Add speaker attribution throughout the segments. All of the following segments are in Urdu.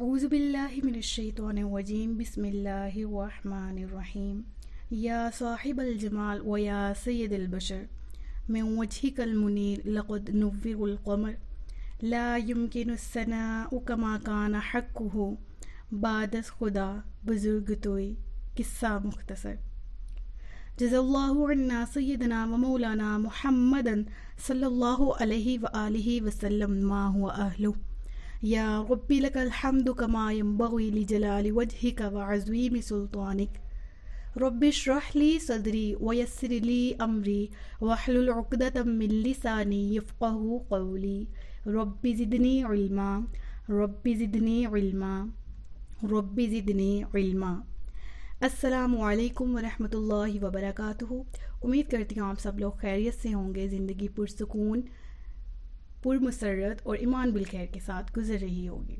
Speaker 1: أعوذ بالله من الشيطان الرجيم بسم الله الرحمن الرحيم يا صاحب الجمال ويا سيد البشر من وجهك المنير لقد نور القمر لا يمكن الثناء كما كان حقه بعد خدا بزرگ توئی قصہ مختصر جزا اللہ عنا سیدنا و مولانا محمدا صلی اللہ علیہ وآلہ وسلم ما هو أهله یا ربی لک الحمد کما ینبغی لجلال وجهک وعظیم سلطانک رب اشرح لی صدری ویسر لی امری واحلل عقدۃ من لسانی یفقہوا قولی رب زدنی علما رب زدنی علما رب زدنی علما۔ السلام علیکم ورحمۃ اللہ وبرکاتہ۔ امید کرتی ہوں آپ سب لوگ خیریت سے ہوں گے، زندگی پرسکون، پر مسرت اور ایمان بالخیر کے ساتھ گزر رہی ہوگی۔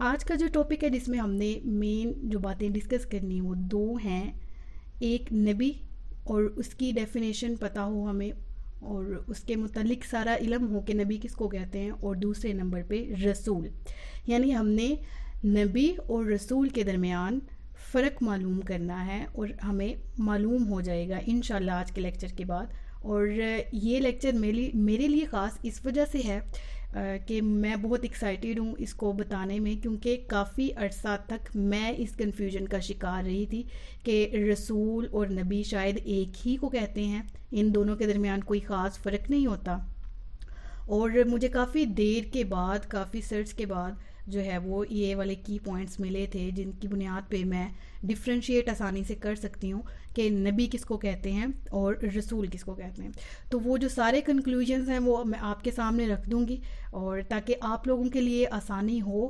Speaker 1: آج کا جو ٹاپک ہے جس میں ہم نے مین جو باتیں ڈسکس کرنی وہ دو ہیں، ایک نبی اور اس کی ڈیفینیشن پتہ ہو ہمیں اور اس کے متعلق سارا علم ہو کہ نبی کس کو کہتے ہیں، اور دوسرے نمبر پہ رسول، یعنی ہم نے نبی اور رسول کے درمیان فرق معلوم کرنا ہے اور ہمیں معلوم ہو جائے گا انشاءاللہ آج کے لیکچر کے بعد۔ اور یہ لیکچر میرے لیے خاص اس وجہ سے ہے کہ میں بہت ایکسائٹیڈ ہوں اس کو بتانے میں، کیونکہ کافی عرصہ تک میں اس کنفیوژن کا شکار رہی تھی کہ رسول اور نبی شاید ایک ہی کو کہتے ہیں، ان دونوں کے درمیان کوئی خاص فرق نہیں ہوتا۔ اور مجھے کافی دیر کے بعد، کافی سرچ کے بعد جو ہے وہ یہ والے کی پوائنٹس ملے تھے جن کی بنیاد پہ میں ڈفرینشیٹ آسانی سے کر سکتی ہوں کہ نبی کس کو کہتے ہیں اور رسول کس کو کہتے ہیں۔ تو وہ جو سارے کنکلوژنز ہیں وہ میں آپ کے سامنے رکھ دوں گی، اور تاکہ آپ لوگوں کے لیے آسانی ہو،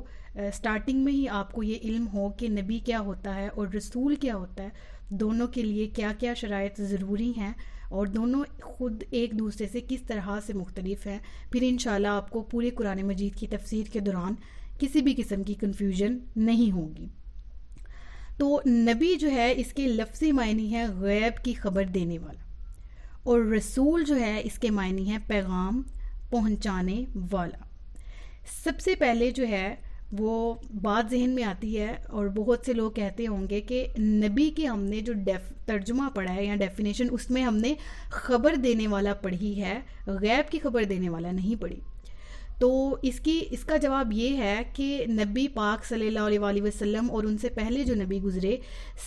Speaker 1: سٹارٹنگ میں ہی آپ کو یہ علم ہو کہ نبی کیا ہوتا ہے اور رسول کیا ہوتا ہے، دونوں کے لیے کیا کیا شرائط ضروری ہیں اور دونوں خود ایک دوسرے سے کس طرح سے مختلف ہیں۔ پھر انشاءاللہ آپ کو پورے قرآن مجید کی تفسیر کے دوران کسی بھی قسم کی کنفیوژن نہیں ہوگی۔ تو نبی جو ہے اس کے لفظی معنی ہے غیب کی خبر دینے والا، اور رسول جو ہے اس کے معنی ہے پیغام پہنچانے والا۔ سب سے پہلے جو ہے وہ بات ذہن میں آتی ہے، اور بہت سے لوگ کہتے ہوں گے کہ نبی کی ہم نے جو ترجمہ پڑھا ہے یا ڈیفینیشن، اس میں ہم نے خبر دینے والا پڑھی ہے، غیب کی خبر دینے والا نہیں پڑھی۔ تو اس کا جواب یہ ہے کہ نبی پاک صلی اللہ علیہ وسلم اور ان سے پہلے جو نبی گزرے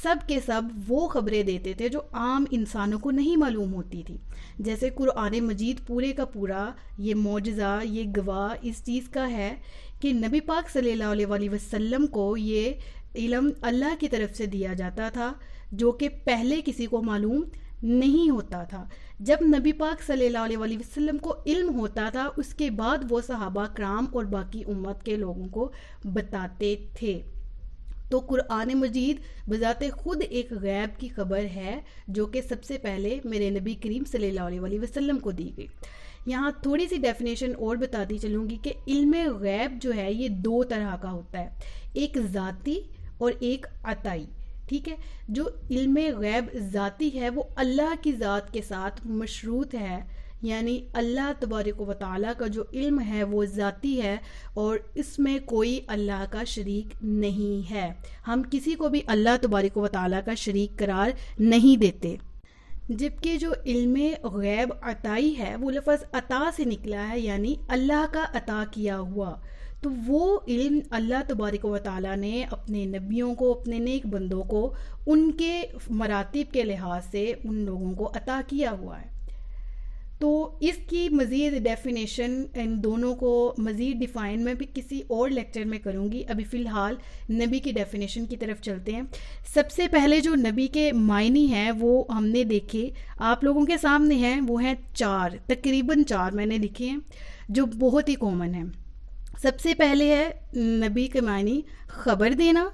Speaker 1: سب کے سب وہ خبریں دیتے تھے جو عام انسانوں کو نہیں معلوم ہوتی تھی۔ جیسے قرآن مجید پورے کا پورا یہ معجزہ، یہ گواہ اس چیز کا ہے کہ نبی پاک صلی اللہ علیہ وسلم کو یہ علم اللہ کی طرف سے دیا جاتا تھا جو کہ پہلے کسی کو معلوم نہیں ہوتا تھا۔ جب نبی پاک صلی اللہ علیہ وسلم کو علم ہوتا تھا اس کے بعد وہ صحابہ کرام اور باقی امت کے لوگوں کو بتاتے تھے۔ تو قرآن مجید بذات خود ایک غیب کی خبر ہے جو کہ سب سے پہلے میرے نبی کریم صلی اللہ علیہ وسلم کو دی گئی۔ یہاں تھوڑی سی ڈیفینیشن اور بتاتی چلوں گی کہ علم غیب جو ہے یہ دو طرح کا ہوتا ہے، ایک ذاتی اور ایک عطائی۔ ٹھیک ہے، جو علم غیب ذاتی ہے وہ اللہ کی ذات کے ساتھ مشروط ہے، یعنی اللہ تبارک و تعالیٰ کا جو علم ہے وہ ذاتی ہے اور اس میں کوئی اللہ کا شریک نہیں ہے، ہم کسی کو بھی اللہ تبارک و تعالیٰ کا شریک قرار نہیں دیتے۔ جبکہ جو علم غیب عطائی ہے وہ لفظ عطا سے نکلا ہے، یعنی اللہ کا عطا کیا ہوا۔ تو وہ علم اللہ تبارک و تعالیٰ نے اپنے نبیوں کو، اپنے نیک بندوں کو ان کے مراتب کے لحاظ سے ان لوگوں کو عطا کیا ہوا ہے۔ تو اس کی مزید ڈیفینیشن ان دونوں کو مزید ڈیفائن میں بھی کسی اور لیکچر میں کروں گی، ابھی فی الحال نبی کی ڈیفینیشن کی طرف چلتے ہیں۔ سب سے پہلے جو نبی کے معنی ہیں وہ ہم نے دیکھے، آپ لوگوں کے سامنے ہیں، وہ ہیں چار، تقریباً چار میں نے لکھے ہیں جو بہت ہی کامن ہیں۔ سب سے پہلے ہے نبی کے معنی خبر دینا،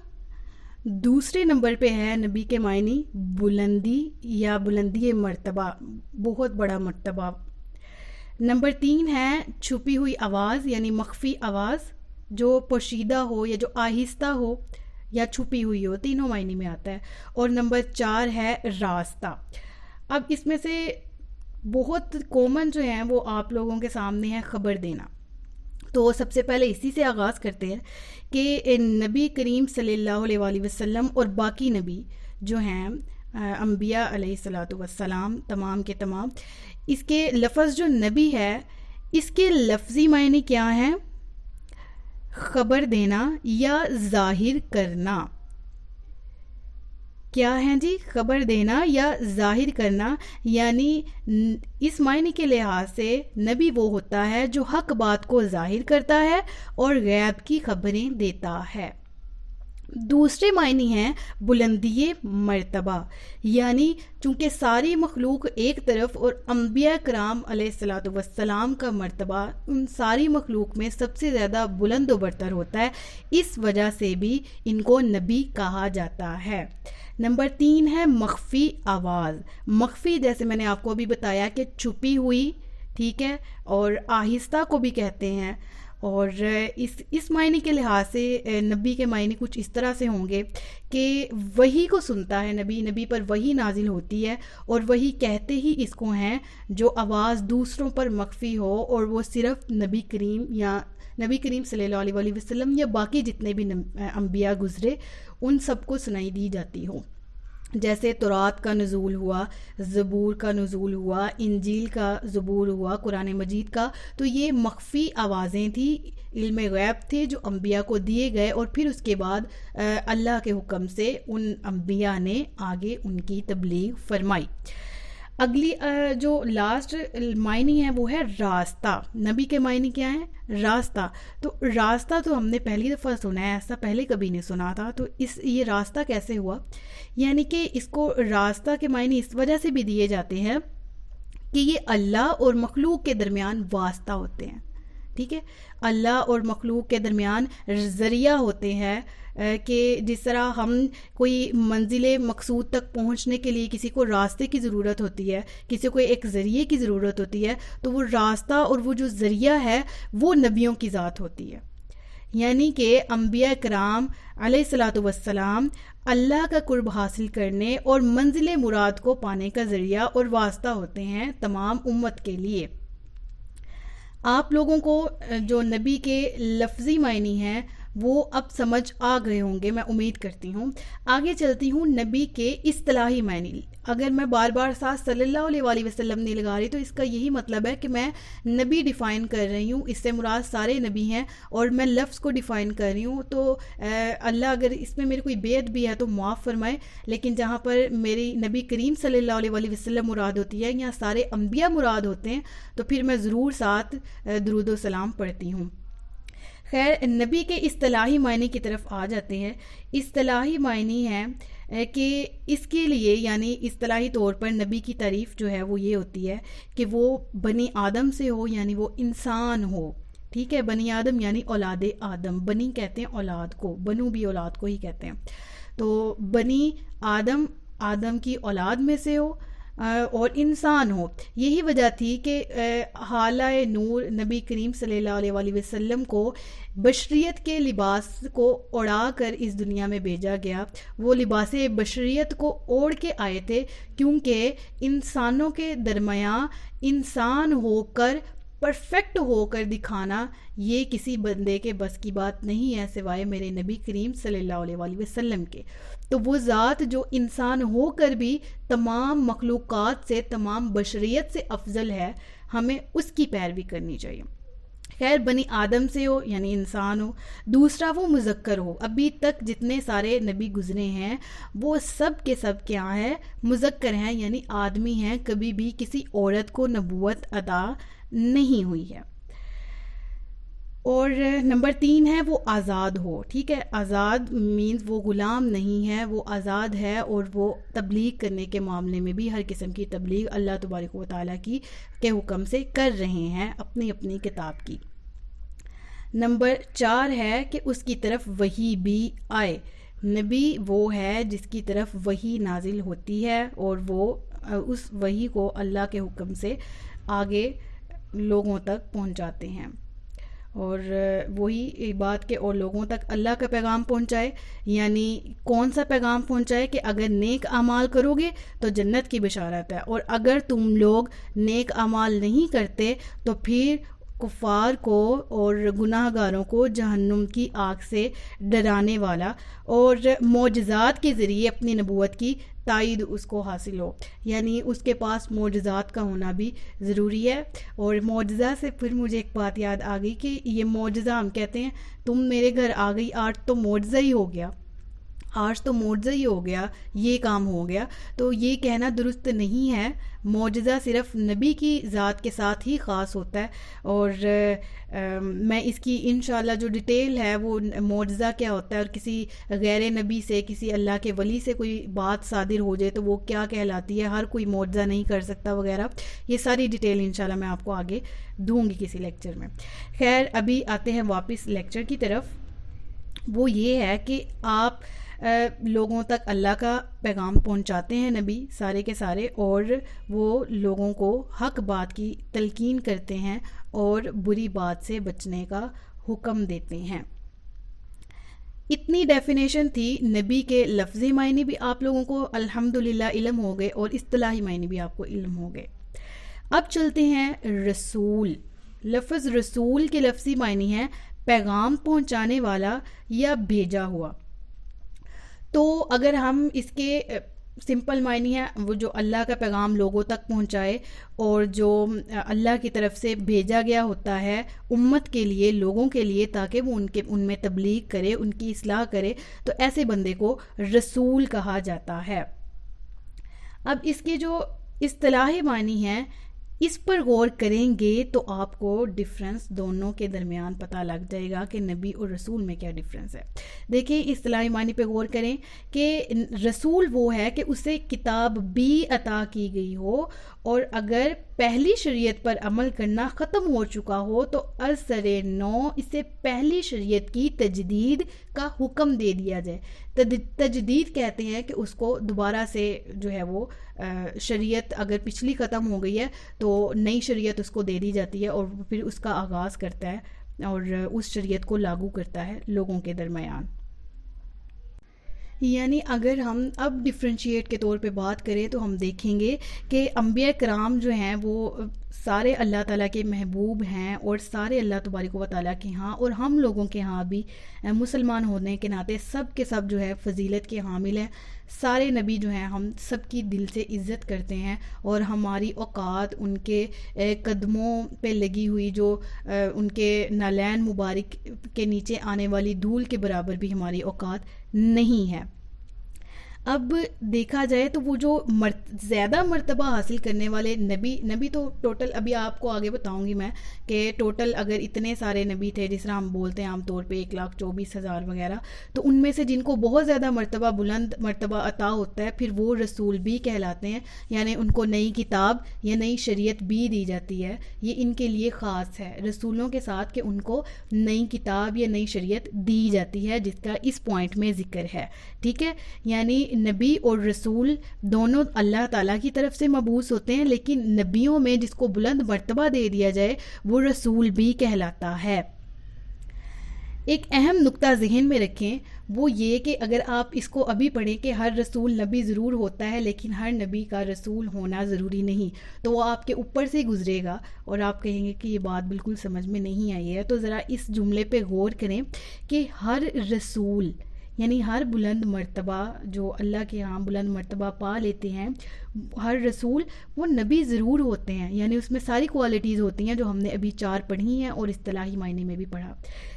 Speaker 1: دوسرے نمبر پہ ہے نبی کے معنی بلندی یا بلندی مرتبہ، بہت بڑا مرتبہ۔ نمبر 3 ہے چھپی ہوئی آواز یعنی مخفی آواز جو پوشیدہ ہو یا جو آہستہ ہو یا چھپی ہوئی ہو، تینوں معنی میں آتا ہے۔ اور نمبر 4 ہے راستہ۔ اب اس میں سے بہت کامن جو ہیں وہ آپ لوگوں کے سامنے ہے خبر دینا۔ تو تو سب سے پہلے اسی سے آغاز کرتے ہیں کہ نبی کریم صلی اللہ علیہ وسلم اور باقی نبی جو ہیں انبیاء علیہ الصلاۃ والسلام تمام کے تمام، اس کے لفظ جو نبی ہے اس کے لفظی معنی کیا ہیں؟ خبر دینا یا ظاہر کرنا. کیا ہے جی؟ خبر دینا یا ظاہر کرنا. یعنی اس معنی کے لحاظ سے نبی وہ ہوتا ہے جو حق بات کو ظاہر کرتا ہے اور غیب کی خبریں دیتا ہے. دوسرے معنی ہیں بلندی مرتبہ، یعنی چونکہ ساری مخلوق ایک طرف اور انبیاء کرام علیہ الصلاۃ والسلام کا مرتبہ ان ساری مخلوق میں سب سے زیادہ بلند و برتر ہوتا ہے، اس وجہ سے بھی ان کو نبی کہا جاتا ہے. نمبر 3 ہے مخفی آواز. مخفی جیسے میں نے آپ کو ابھی بتایا کہ چھپی ہوئی، ٹھیک ہے، اور آہستہ کو بھی کہتے ہیں. اور اس معنی کے لحاظ سے نبی کے معنی کچھ اس طرح سے ہوں گے کہ وحی کو سنتا ہے نبی پر وحی نازل ہوتی ہے، اور وحی کہتے ہی اس کو ہیں جو آواز دوسروں پر مخفی ہو اور وہ صرف نبی کریم صلی اللہ علیہ وسلم یا باقی جتنے بھی انبیاء گزرے ان سب کو سنائی دی جاتی ہو. جیسے تورات کا نزول ہوا، زبور کا نزول ہوا، انجیل کا زبور ہوا، قرآن مجید کا، تو یہ مخفی آوازیں تھیں، علم غیب تھے جو انبیاء کو دیے گئے، اور پھر اس کے بعد اللہ کے حکم سے ان انبیاء نے آگے ان کی تبلیغ فرمائی. اگلی جو لاسٹ معنی ہے وہ ہے راستہ. نبی کے معنی کیا ہیں؟ راستہ. تو راستہ تو ہم نے پہلی دفعہ سنا ہے، ایسا پہلے کبھی نہیں سنا تھا. تو یہ راستہ کیسے ہوا؟ یعنی کہ اس کو راستہ کے معنی اس وجہ سے بھی دیے جاتے ہیں کہ یہ اللہ اور مخلوق کے درمیان واسطہ ہوتے ہیں. ٹھیک ہے، اللہ اور مخلوق کے درمیان ذریعہ ہوتے ہیں کہ جس طرح ہم کوئی منزل مقصود تک پہنچنے کے لیے کسی کو راستے کی ضرورت ہوتی ہے، کسی کو ایک ذریعے کی ضرورت ہوتی ہے، تو وہ راستہ اور وہ جو ذریعہ ہے وہ نبیوں کی ذات ہوتی ہے. یعنی کہ انبیاء کرام علیہ الصلاۃ والسلام اللہ کا قرب حاصل کرنے اور منزل مراد کو پانے کا ذریعہ اور واسطہ ہوتے ہیں تمام امت کے لیے. آپ لوگوں کو جو نبی کے لفظی معنی ہیں وہ اب سمجھ آ گئے ہوں گے، میں امید کرتی ہوں. آگے چلتی ہوں نبی کے اصطلاحی معنی. اگر میں بار بار ساتھ صلی اللہ علیہ وسلم نہیں لگا رہی تو اس کا یہی مطلب ہے کہ میں نبی ڈیفائن کر رہی ہوں، اس سے مراد سارے نبی ہیں اور میں لفظ کو ڈیفائن کر رہی ہوں. تو اللہ اگر اس میں میری کوئی بیعت بھی ہے تو معاف فرمائے، لیکن جہاں پر میری نبی کریم صلی اللہ علیہ وسلم مراد ہوتی ہے یا سارے انبیاء مراد ہوتے ہیں تو پھر میں ضرور ساتھ درود و سلام پڑھتی ہوں. خیر، نبی کے اصطلاحی معنی کی طرف آ جاتے ہیں. اصطلاحی معنی ہے کہ اس کے لیے یعنی اصطلاحی طور پر نبی کی تعریف جو ہے وہ یہ ہوتی ہے کہ وہ بنی آدم سے ہو، یعنی وہ انسان ہو. ٹھیک ہے، بنی آدم یعنی اولاد آدم. بنی کہتے ہیں اولاد کو، بنو بھی اولاد کو ہی کہتے ہیں. تو بنی آدم کی اولاد میں سے ہو اور انسان ہو. یہی وجہ تھی کہ حالہ نور نبی کریم صلی اللہ علیہ وسلم کو بشریت کے لباس کو اڑا کر اس دنیا میں بھیجا گیا. وہ لباس بشریت کو اوڑھ کے آئے تھے کیونکہ انسانوں کے درمیان انسان ہو کر پرفیکٹ ہو کر دکھانا یہ کسی بندے کے بس کی بات نہیں ہے سوائے میرے نبی کریم صلی اللہ علیہ وسلم کے. تو وہ ذات جو انسان ہو کر بھی تمام مخلوقات سے، تمام بشریت سے افضل ہے، ہمیں اس کی پیروی کرنی چاہیے. خیر، بنی آدم سے ہو یعنی انسان ہو. دوسرا وہ مذکر ہو. ابھی تک جتنے سارے نبی گزرے ہیں وہ سب کے سب کیا ہیں؟ مذکر ہیں، یعنی آدمی ہیں. کبھی بھی کسی عورت کو نبوت عطا نہیں ہوئی ہے. اور نمبر 3 ہے وہ آزاد ہو. ٹھیک ہے، آزاد مینز وہ غلام نہیں ہے، وہ آزاد ہے اور وہ تبلیغ کرنے کے معاملے میں بھی ہر قسم کی تبلیغ اللہ تبارک و تعالیٰ کی کے حکم سے کر رہے ہیں اپنی اپنی کتاب کی. نمبر 4 ہے کہ اس کی طرف وحی بھی آئے. نبی وہ ہے جس کی طرف وحی نازل ہوتی ہے اور وہ اس وحی کو اللہ کے حکم سے آگے لوگوں تک پہنچاتے ہیں. اور وہی بات کہ اور لوگوں تک اللہ کا پیغام پہنچائے. یعنی کون سا پیغام پہنچائے کہ اگر نیک اعمال کرو گے تو جنت کی بشارت ہے، اور اگر تم لوگ نیک اعمال نہیں کرتے تو پھر کفار کو اور گناہ گاروں کو جہنم کی آگ سے ڈرانے والا، اور معجزات کے ذریعے اپنی نبوت کی تائید اس کو حاصل ہو، یعنی اس کے پاس معجزات کا ہونا بھی ضروری ہے۔ اور معجزہ سے پھر مجھے ایک بات یاد آ گئی کہ یہ معجزہ ہم کہتے ہیں تم میرے گھر آ گئی، آج تو معجزہ ہی ہو گیا، آج تو معجزہ ہی ہو گیا، یہ کام ہو گیا، تو یہ کہنا درست نہیں ہے۔ معجزہ صرف نبی کی ذات کے ساتھ ہی خاص ہوتا ہے، اور میں اس کی انشاءاللہ جو ڈیٹیل ہے وہ معجزہ کیا ہوتا ہے اور کسی غیر نبی سے، کسی اللہ کے ولی سے کوئی بات صادر ہو جائے تو وہ کیا کہلاتی ہے، ہر کوئی معجزہ نہیں کر سکتا وغیرہ، یہ ساری ڈیٹیل انشاءاللہ میں آپ کو آگے دوں گی کسی لیکچر میں۔ خیر ابھی آتے ہیں واپس لیکچر کی طرف۔ وہ یہ ہے کہ آپ لوگوں تک اللہ کا پیغام پہنچاتے ہیں نبی سارے کے سارے، اور وہ لوگوں کو حق بات کی تلقین کرتے ہیں اور بری بات سے بچنے کا حکم دیتے ہیں۔ اتنی ڈیفینیشن تھی نبی کے لفظی معنی بھی آپ لوگوں کو الحمدللہ علم ہو گئے اور اصطلاحی معنی بھی آپ کو علم ہو گئے۔ اب چلتے ہیں رسول۔ لفظ رسول کے لفظی معنی ہے پیغام پہنچانے والا یا بھیجا ہوا۔ تو اگر ہم اس کے سمپل معنی ہے وہ جو اللہ کا پیغام لوگوں تک پہنچائے، اور جو اللہ کی طرف سے بھیجا گیا ہوتا ہے امت کے لیے، لوگوں کے لیے، تاکہ وہ ان میں تبلیغ کرے، ان کی اصلاح کرے، تو ایسے بندے کو رسول کہا جاتا ہے۔ اب اس کے جو اصطلاحی معنی ہیں اس پر غور کریں گے تو آپ کو ڈفرنس دونوں کے درمیان پتہ لگ جائے گا کہ نبی اور رسول میں کیا ڈفرنس ہے۔ دیکھیں اصطلاحی معنی پہ غور کریں کہ رسول وہ ہے کہ اسے کتاب بھی عطا کی گئی ہو، اور اگر پہلی شریعت پر عمل کرنا ختم ہو چکا ہو تو از سر نو اسے پہلی شریعت کی تجدید کا حکم دے دیا جائے۔ تجدید کہتے ہیں کہ اس کو دوبارہ سے جو ہے وہ شریعت اگر پچھلی ختم ہو گئی ہے تو نئی شریعت اس کو دے دی جاتی ہے، اور پھر اس کا آغاز کرتا ہے اور اس شریعت کو لاگو کرتا ہے لوگوں کے درمیان۔ یعنی اگر ہم اب ڈفرینشیٹ کے طور پہ بات کریں تو ہم دیکھیں گے کہ انبیاء کرام جو ہیں وہ سارے اللہ تعالیٰ کے محبوب ہیں، اور سارے اللہ تبارک و تعالیٰ کے ہاں اور ہم لوگوں کے ہاں بھی مسلمان ہونے کے ناطے سب کے سب جو ہے فضیلت کے حامل ہیں۔ سارے نبی جو ہیں ہم سب کی دل سے عزت کرتے ہیں، اور ہماری اوقات ان کے قدموں پہ لگی ہوئی جو ان کے نالین مبارک کے نیچے آنے والی دھول کے برابر بھی ہماری اوقات نہیں ہے۔ اب دیکھا جائے تو وہ جو زیادہ مرتبہ حاصل کرنے والے نبی تو ٹوٹل ابھی آپ کو آگے بتاؤں گی میں کہ ٹوٹل اگر اتنے سارے نبی تھے جس طرح ہم بولتے ہیں عام طور پہ 1,24,000 وغیرہ، تو ان میں سے جن کو بہت زیادہ مرتبہ بلند مرتبہ عطا ہوتا ہے پھر وہ رسول بھی کہلاتے ہیں، یعنی ان کو نئی کتاب یا نئی شریعت بھی دی جاتی ہے۔ یہ ان کے لیے خاص ہے رسولوں کے ساتھ کہ ان کو نئی کتاب یا نئی شریعت دی جاتی ہے، جس کا اس پوائنٹ میں ذکر ہے، ٹھیک ہے۔ یعنی نبی اور رسول دونوں اللہ تعالیٰ کی طرف سے مبعوث ہوتے ہیں، لیکن نبیوں میں جس کو بلند مرتبہ دے دیا جائے وہ رسول بھی کہلاتا ہے۔ ایک اہم نقطہ ذہن میں رکھیں، وہ یہ کہ اگر آپ اس کو ابھی پڑھیں کہ ہر رسول نبی ضرور ہوتا ہے لیکن ہر نبی کا رسول ہونا ضروری نہیں، تو وہ آپ کے اوپر سے گزرے گا اور آپ کہیں گے کہ یہ بات بالکل سمجھ میں نہیں آئی ہے۔ تو ذرا اس جملے پہ غور کریں کہ ہر رسول یعنی ہر بلند مرتبہ جو اللہ کے ہاں بلند مرتبہ پا لیتے ہیں، ہر رسول وہ نبی ضرور ہوتے ہیں، یعنی اس میں ساری کوالٹیز ہوتی ہیں جو ہم نے ابھی 4 پڑھی ہیں اور اصطلاحی معنی میں بھی پڑھا،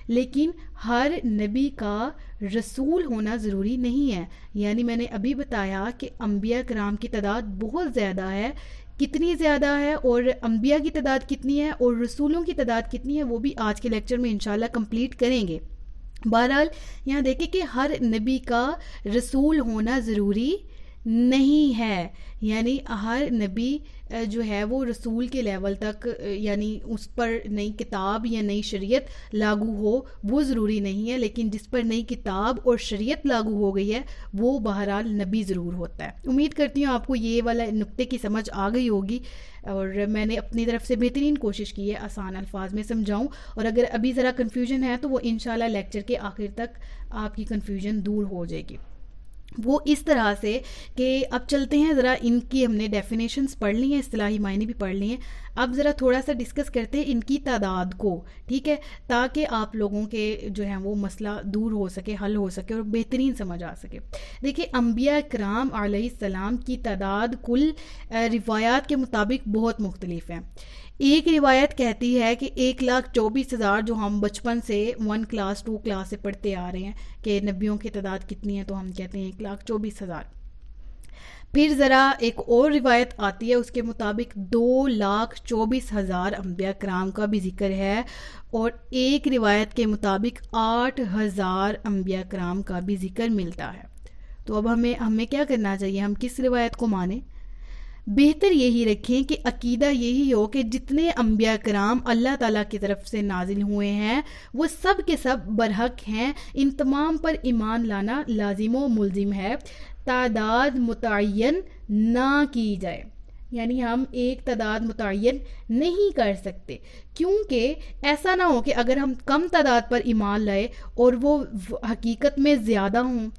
Speaker 1: لیکن ہر نبی کا رسول ہونا ضروری نہیں ہے۔ یعنی میں نے ابھی بتایا کہ انبیاء کرام کی تعداد بہت زیادہ ہے، کتنی زیادہ ہے اور انبیاء کی تعداد کتنی ہے اور رسولوں کی تعداد کتنی ہے وہ بھی آج کے لیکچر میں انشاءاللہ کمپلیٹ کریں گے۔ بہرحال یہاں دیکھیں کہ ہر نبی کا رسول ہونا ضروری نہیں ہے، یعنی ہر نبی جو ہے وہ رسول کے لیول تک یعنی اس پر نئی کتاب یا نئی شریعت لاگو ہو وہ ضروری نہیں ہے، لیکن جس پر نئی کتاب اور شریعت لاگو ہو گئی ہے وہ بہرحال نبی ضرور ہوتا ہے۔ امید کرتی ہوں آپ کو یہ والا نقطے کی سمجھ آ گئی ہوگی، اور میں نے اپنی طرف سے بہترین کوشش کی ہے آسان الفاظ میں سمجھاؤں، اور اگر ابھی ذرا کنفیوژن ہے تو وہ انشاءاللہ لیکچر کے آخر تک آپ کی کنفیوژن دور ہو جائے گی۔ وہ اس طرح سے کہ اب چلتے ہیں ذرا ان کی ہم نے ڈیفینیشنز پڑھ لی ہیں، اصطلاحی معنی بھی پڑھ لی ہیں، اب ذرا تھوڑا سا ڈسکس کرتے ہیں ان کی تعداد کو، ٹھیک ہے، تاکہ آپ لوگوں کے جو ہیں وہ مسئلہ دور ہو سکے، حل ہو سکے اور بہترین سمجھ آ سکے۔ دیکھیں انبیاء کرام علیہ السلام کی تعداد کل روایات کے مطابق بہت مختلف ہیں۔ ایک روایت کہتی ہے کہ 1,24,000 جو ہم بچپن سے 1 کلاس 2 کلاس سے پڑھتے آ رہے ہیں کہ نبیوں کی تعداد کتنی ہے، تو ہم کہتے ہیں 1,24,000۔ پھر ذرا ایک اور روایت آتی ہے، اس کے مطابق 2,24,000 انبیاء کرام کا بھی ذکر ہے، اور ایک روایت کے مطابق 8,000 انبیاء کرام کا بھی ذکر ملتا ہے۔ تو اب ہمیں کیا کرنا چاہیے، ہم کس روایت کو مانیں؟ بہتر یہی رکھیں کہ عقیدہ یہی ہو کہ جتنے انبیاء کرام اللہ تعالیٰ کی طرف سے نازل ہوئے ہیں وہ سب کے سب برحق ہیں، ان تمام پر ایمان لانا لازم و ملزم ہے، تعداد متعین نہ کی جائے، یعنی ہم ایک تعداد متعین نہیں کر سکتے، کیونکہ ایسا نہ ہو کہ اگر ہم کم تعداد پر ایمان لائے اور وہ حقیقت میں زیادہ ہوں۔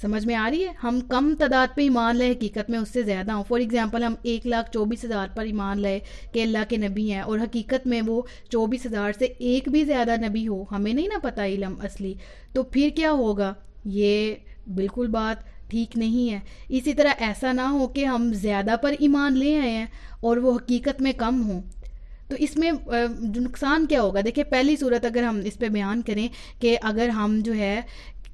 Speaker 1: سمجھ میں آ رہی ہے؟ ہم کم تعداد پہ ایمان لائے، حقیقت میں اس سے زیادہ ہوں۔ فار ایگزامپل ہم 1,24,000 پر ایمان لائے کہ اللہ کے نبی ہیں، اور حقیقت میں وہ 24,000 سے ایک بھی زیادہ نبی ہو، ہمیں نہیں نا پتہ علم اصلی، تو پھر کیا ہوگا؟ یہ بالکل بات ٹھیک نہیں ہے۔ اسی طرح ایسا نہ ہو کہ ہم زیادہ پر ایمان لے آئے ہیں اور وہ حقیقت میں کم ہوں، تو اس میں نقصان کیا ہوگا؟ دیکھیں پہلی صورت اگر ہم اس پہ بیان کریں کہ اگر ہم جو ہے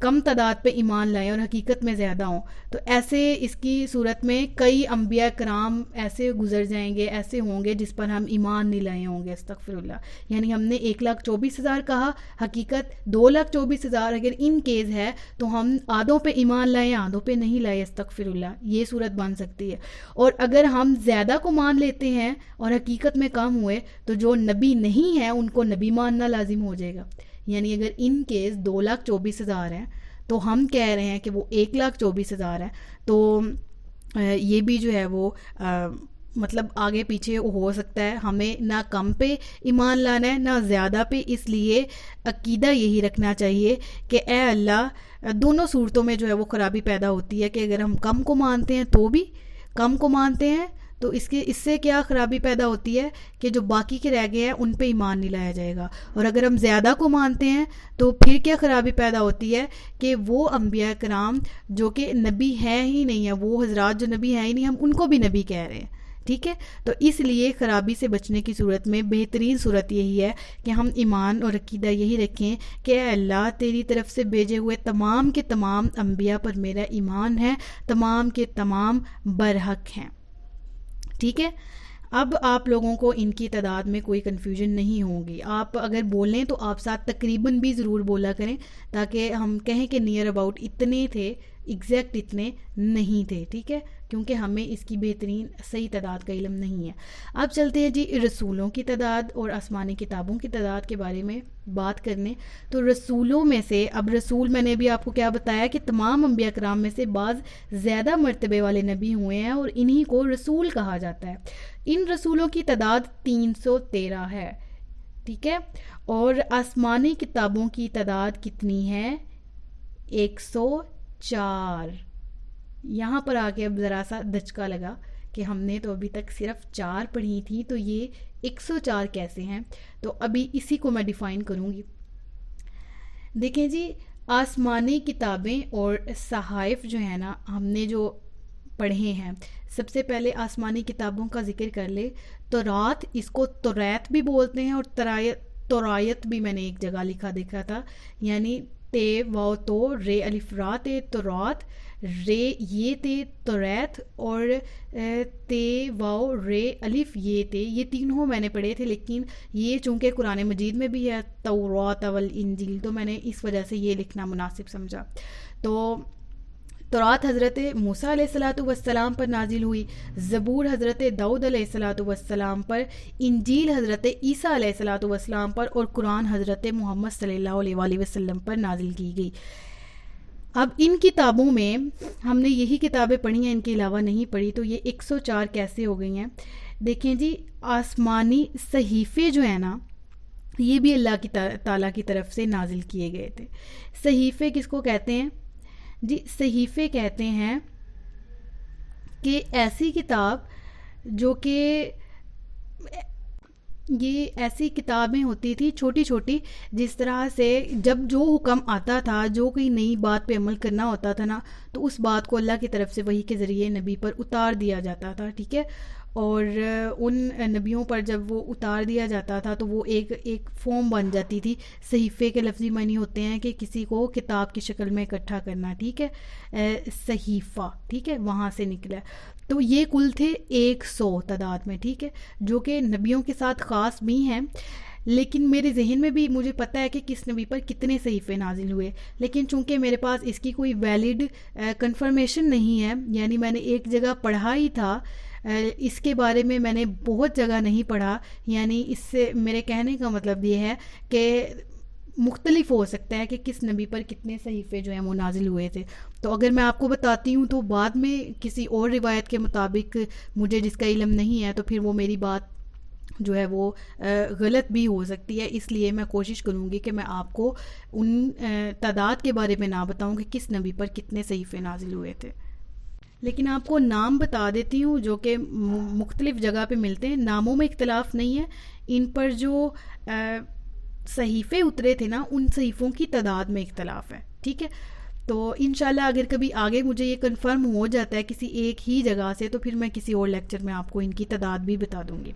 Speaker 1: کم تعداد پہ ایمان لائیں اور حقیقت میں زیادہ ہوں، تو ایسے اس کی صورت میں کئی انبیاء کرام ایسے گزر جائیں گے، ایسے ہوں گے جس پر ہم ایمان نہیں لائے ہوں گے، استغفر اللہ۔ یعنی ہم نے 1,24,000 کہا، حقیقت 2,24,000 اگر ان کیس ہے تو ہم آدھوں پہ ایمان لائیں، آدھوں پہ نہیں لائے، استغفر اللہ، یہ صورت بن سکتی ہے۔ اور اگر ہم زیادہ کو مان لیتے ہیں اور حقیقت میں کم ہوئے تو جو نبی نہیں ہے ان کو نبی ماننا لازم ہو جائے گا۔ یعنی اگر ان کیس 2,24,000 ہیں تو ہم کہہ رہے ہیں کہ وہ 1,24,000 ہے، تو یہ بھی جو ہے وہ مطلب آگے پیچھے ہو سکتا ہے، ہمیں نہ کم پہ ایمان لانا ہے نہ زیادہ پہ، اس لیے عقیدہ یہی رکھنا چاہیے کہ اے اللہ، دونوں صورتوں میں جو ہے وہ خرابی پیدا ہوتی ہے کہ اگر ہم کم کو مانتے ہیں تو بھی کم کو مانتے ہیں تو اس سے کیا خرابی پیدا ہوتی ہے کہ جو باقی کے رہ گئے ہیں ان پہ ایمان نہیں لایا جائے گا، اور اگر ہم زیادہ کو مانتے ہیں تو پھر کیا خرابی پیدا ہوتی ہے کہ وہ انبیاء کرام جو کہ نبی ہیں ہی نہیں ہیں، وہ حضرات جو نبی ہیں ہی نہیں، ہم ان کو بھی نبی کہہ رہے ہیں، ٹھیک ہے؟ تو اس لیے خرابی سے بچنے کی صورت میں بہترین صورت یہی ہے کہ ہم ایمان اور عقیدہ یہی رکھیں کہ اے اللہ، تیری طرف سے بھیجے ہوئے تمام کے تمام انبیاء پر میرا ایمان ہے، تمام کے تمام برحق ہیں، ٹھیک ہے؟ اب آپ لوگوں کو ان کی تعداد میں کوئی کنفیوژن نہیں ہوگی، آپ اگر بولیں تو آپ ساتھ تقریباً بھی ضرور بولا کریں تاکہ ہم کہیں کہ نیئر اباؤٹ اتنے تھے، ایگزیکٹ اتنے نہیں تھے، ٹھیک ہے؟ کیونکہ ہمیں اس کی بہترین صحیح تعداد کا علم نہیں ہے۔ اب چلتے ہیں جی رسولوں کی تعداد اور آسمانی کتابوں کی تعداد کے بارے میں بات کرنے۔ تو رسولوں میں سے، اب رسول میں نے بھی آپ کو کیا بتایا کہ تمام انبیاء کرام میں سے بعض زیادہ مرتبے والے نبی ہوئے ہیں اور انہی کو رسول کہا جاتا ہے۔ ان رسولوں کی تعداد 313 ہے، ٹھیک ہے؟ اور آسمانی کتابوں کی تعداد کتنی ہے؟ 104۔ یہاں پر آ کے اب ذرا سا دھچکا لگا کہ ہم نے تو ابھی تک صرف 4 پڑھی تھی، تو یہ 104 کیسے ہیں؟ تو ابھی اسی کو میں ڈیفائن کروں گی۔ دیکھیں جی، آسمانی کتابیں اور صحائف جو ہیں نا، ہم نے جو پڑھے ہیں، سب سے پہلے آسمانی کتابوں کا ذکر کر لے۔ تورات، اس کو توریت بھی بولتے ہیں، اور تورایت بھی میں نے ایک جگہ لکھا دیکھا تھا، یعنی تے واو تو رے الف را تے تورات، رے یہ تے توریت، اور تے واو رے الف یہ تے، یہ تینوں میں نے پڑھے تھے، لیکن یہ چونکہ قرآن مجید میں بھی ہے تورات والانجیل، تو میں نے اس وجہ سے یہ لکھنا مناسب سمجھا۔ تو تورات حضرت موسیٰ علیہ الصلاۃ والسلام پر نازل ہوئی، زبور حضرت داؤد علیہ الصلاۃ والسلام پر، انجیل حضرت عیسیٰ علیہ الصلاۃ والسلام پر، اور قرآن حضرت محمد صلی اللہ علیہ وآلہ وسلم پر نازل کی گئی۔ اب ان کتابوں میں ہم نے یہی کتابیں پڑھی ہیں، ان کے علاوہ نہیں پڑھی، تو یہ 104 کیسے ہو گئی ہیں؟ دیکھیں جی، آسمانی صحیفے جو ہیں نا، یہ بھی اللہ کی تعالیٰ کی طرف سے نازل کیے گئے تھے۔ صحیفے کس کو کہتے ہیں؟ جی صحیفے کہتے ہیں کہ ایسی کتاب جو کہ یہ ایسی کتابیں ہوتی تھی چھوٹی چھوٹی، جس طرح سے جب جو حکم آتا تھا، جو کوئی نئی بات پہ عمل کرنا ہوتا تھا نا، تو اس بات کو اللہ کی طرف سے وحی کے ذریعے نبی پر اتار دیا جاتا تھا، ٹھیک ہے. اور ان نبیوں پر جب وہ اتار دیا جاتا تھا تو وہ ایک فارم بن جاتی تھی. صحیفے کے لفظی معنی ہوتے ہیں کہ کسی کو کتاب کی شکل میں اکٹھا کرنا، ٹھیک ہے. صحیفہ، ٹھیک ہے، وہاں سے نکلا. تو یہ کل تھے 100 تعداد میں، ٹھیک ہے، جو کہ نبیوں کے ساتھ خاص بھی ہیں. لیکن میرے ذہن میں بھی مجھے پتہ ہے کہ کس نبی پر کتنے صحیفے نازل ہوئے، لیکن چونکہ میرے پاس اس کی کوئی ویلڈ کنفرمیشن نہیں ہے، یعنی میں نے ایک جگہ پڑھا ہی تھا، اس کے بارے میں نے بہت جگہ نہیں پڑھا. یعنی اس سے میرے کہنے کا مطلب یہ ہے کہ مختلف ہو سکتا ہے کہ کس نبی پر کتنے صحیفے جو ہیں وہ نازل ہوئے تھے. تو اگر میں آپ کو بتاتی ہوں تو بعد میں کسی اور روایت کے مطابق مجھے جس کا علم نہیں ہے تو پھر وہ میری بات جو ہے وہ غلط بھی ہو سکتی ہے. اس لیے میں کوشش کروں گی کہ میں آپ کو ان تعداد کے بارے میں نہ بتاؤں کہ کس نبی پر کتنے صحیفے نازل ہوئے تھے. لیکن آپ کو نام بتا دیتی ہوں جو کہ مختلف جگہ پہ ملتے ہیں. ناموں میں اختلاف نہیں ہے، ان پر جو صحیفے اترے تھے نا، ان صحیفوں کی تعداد میں اختلاف ہے، ٹھیک ہے. تو انشاءاللہ اگر کبھی آگے مجھے یہ کنفرم ہو جاتا ہے کسی ایک ہی جگہ سے تو پھر میں کسی اور لیکچر میں آپ کو ان کی تعداد بھی بتا دوں گی.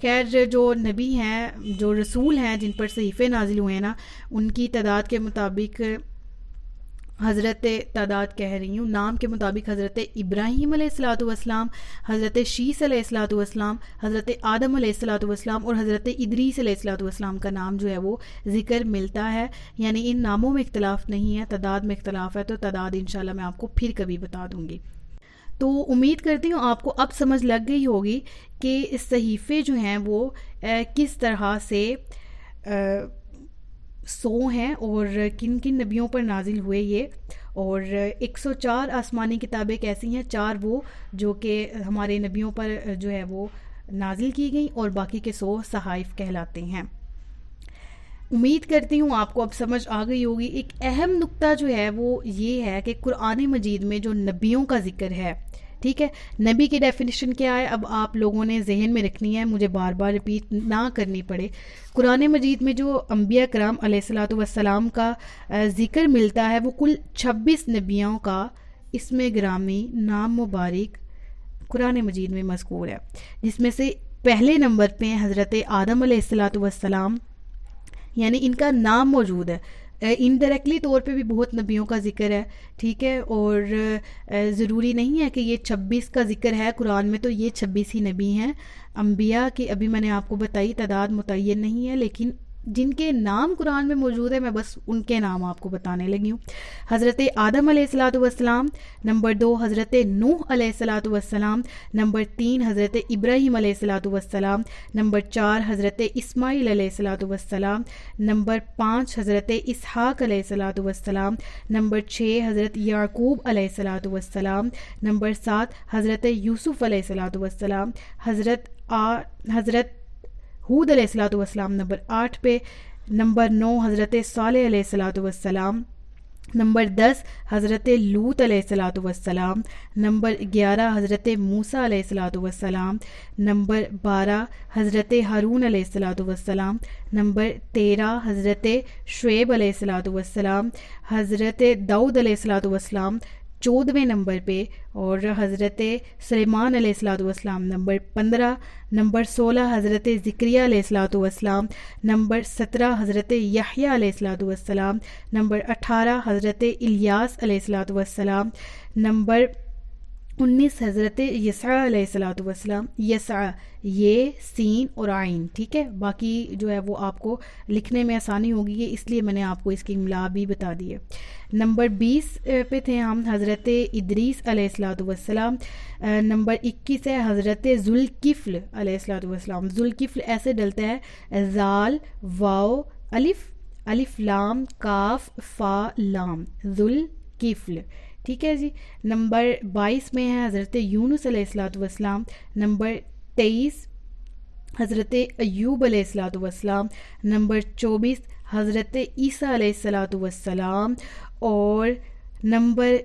Speaker 1: خیر، جو نبی ہیں، جو رسول ہیں جن پر صحیفے نازل ہوئے ہیں نا، ان کی تعداد کے مطابق حضرت تعداد کہہ رہی ہوں، نام کے مطابق حضرت ابراہیم علیہ الصلوۃ والسلام، حضرت شیس علیہ الصلوۃ والسلام، حضرت آدم علیہ الصلوۃ والسلام اور حضرت ادریس علیہ الصلوۃ والسلام کا نام جو ہے وہ ذکر ملتا ہے. یعنی ان ناموں میں اختلاف نہیں ہے، تعداد میں اختلاف ہے. تو تعداد انشاءاللہ میں آپ کو پھر کبھی بتا دوں گی. تو امید کرتی ہوں آپ کو اب سمجھ لگ گئی ہوگی کہ صحیفے جو ہیں وہ کس طرح سے 100 ہیں اور کن کن نبیوں پر نازل ہوئے یہ. اور 104 آسمانی کتابیں کیسی ہیں، 4 وہ جو کہ ہمارے نبیوں پر جو ہے وہ نازل کی گئیں اور باقی کے 100 صحائف کہلاتے ہیں. امید کرتی ہوں آپ کو اب سمجھ آ گئی ہوگی. ایک اہم نقطہ جو ہے وہ یہ ہے کہ قرآن مجید میں جو نبیوں کا ذکر ہے، ٹھیک ہے، نبی کی ڈیفینیشن کیا ہے اب آپ لوگوں نے ذہن میں رکھنی ہے، مجھے بار بار ریپیٹ نہ کرنی پڑے. قرآن مجید میں جو انبیاء کرام علیہ الصلوۃ والسلام کا ذکر ملتا ہے وہ کل 26 نبیوں کا اسم گرامی، نام مبارک قرآن مجید میں مذکور ہے، جس میں سے پہلے نمبر پہ حضرت آدم علیہ الصلوۃ والسلام، یعنی ان کا نام موجود ہے. انڈائریکٹلی طور پہ بھی بہت نبیوں کا ذکر ہے، ٹھیک ہے، اور ضروری نہیں ہے کہ یہ 26 کا ذکر ہے قرآن میں تو یہ 26 ہی نبی ہیں. انبیاء کی ابھی میں نے آپ کو بتائی تعداد متعین نہیں ہے، لیکن جن کے نام قرآن میں موجود ہے میں بس ان کے نام آپ کو بتانے لگی ہوں. حضرت آدم علیہ الصلوۃ والسلام، نمبر 2 حضرت نوح علیہ الصلوۃ والسلام، نمبر 3 حضرت ابراہیم علیہ الصلوۃ والسلام، نمبر 4 حضرت اسماعیل علیہ الصلوۃ والسلام، نمبر 5 حضرت اسحاق علیہ الصلوۃ والسلام، نمبر 6 حضرت یعقوب علیہ الصلوۃ والسلام، نمبر 7 حضرت یوسف علیہ الصلوۃ والسلام، حضرت ہود علیہ الصلوۃ والسلام نمبر 8 پہ، نمبر 9 حضرت صالح علیہ الصلوۃ والسلام، نمبر 10 حضرت لوط علیہ الصلوۃ والسلام، نمبر 11 حضرت موسیٰ علیہ الصلوۃ والسلام، نمبر 12 حضرت ہارون علیہ الصلوۃ والسلام، نمبر 13 حضرت شعیب علیہ الصلوۃ والسلام، حضرت داؤد علیہ الصلوۃ والسلام 14ویں نمبر پہ، اور حضرت سلیمان علیہ الصلوۃ والسلام نمبر 15، نمبر 16 حضرت زکریا علیہ الصلوۃ والسلام، نمبر 17 حضرت یحییٰ علیہ الصلوۃ والسلام، نمبر 18 حضرت الیاس علیہ الصلوۃ والسلام، نمبر 19 حضرت یسع علیہ الصلوۃ والسلام. یسع یہ سین اور عین، ٹھیک ہے، باقی جو ہے وہ آپ کو لکھنے میں آسانی ہوگی اس لیے میں نے آپ کو اس کی املا بھی بتا دی ہے. نمبر 20 پہ تھے ہم حضرت ادریس علیہ الصلوۃ والسلام. نمبر 21 ہے حضرت ذوالکفل علیہ الصلوۃ والسلام. ذوالکفل ایسے ڈلتا ہے زال واو الف، الف لام کاف فا لام، ذوالکفل، ٹھیک ہے جی. نمبر 22 میں ہے حضرت یونس علیہ الصلوۃ والسلام. نمبر 23 حضرت ایوب علیہ الصلوۃ والسلام. نمبر 24 حضرت عیسیٰ علیہ الصلوۃ والسلام. اور نمبر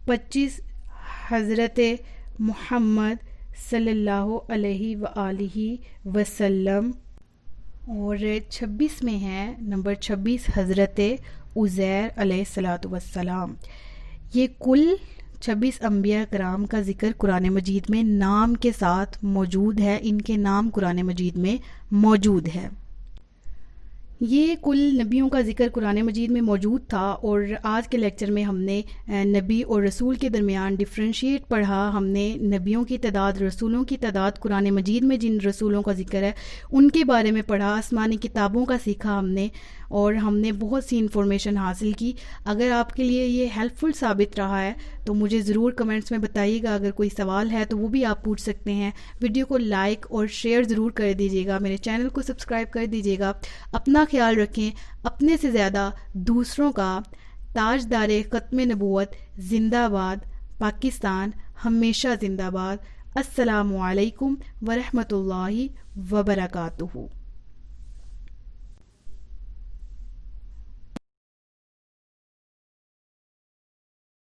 Speaker 1: 25 حضرت محمد صلی اللہ علیہ وآلہ وسلم، اور 26 میں ہے نمبر 26 حضرت عزیر علیہ السلام۔ یہ کل 26 انبیاء کرام کا ذکر قرآن مجید میں نام کے ساتھ موجود ہے، ان کے نام قرآن مجید میں موجود ہے۔ یہ کل نبیوں کا ذکر قرآن مجید میں موجود تھا، اور آج کے لیکچر میں ہم نے نبی اور رسول کے درمیان ڈفرینشیٹ پڑھا۔ ہم نے نبیوں کی تعداد، رسولوں کی تعداد، قرآن مجید میں جن رسولوں کا ذکر ہے ان کے بارے میں پڑھا، آسمانی کتابوں کا سیکھا ہم نے، اور ہم نے بہت سی انفارمیشن حاصل کی۔ اگر آپ کے لیے یہ ہیلپ فل ثابت رہا ہے تو مجھے ضرور کمنٹس میں بتائیے گا۔ اگر کوئی سوال ہے تو وہ بھی آپ پوچھ سکتے ہیں۔ ویڈیو کو لائک اور شیئر ضرور کر دیجیے گا، میرے چینل کو سبسکرائب کر دیجیے گا۔ اپنا خیال رکھیں، اپنے سے زیادہ دوسروں کا۔ تاجدار ختم نبوت زندہ باد، پاکستان ہمیشہ زندہ باد۔ السلام علیکم ورحمۃ اللہ وبرکاتہ۔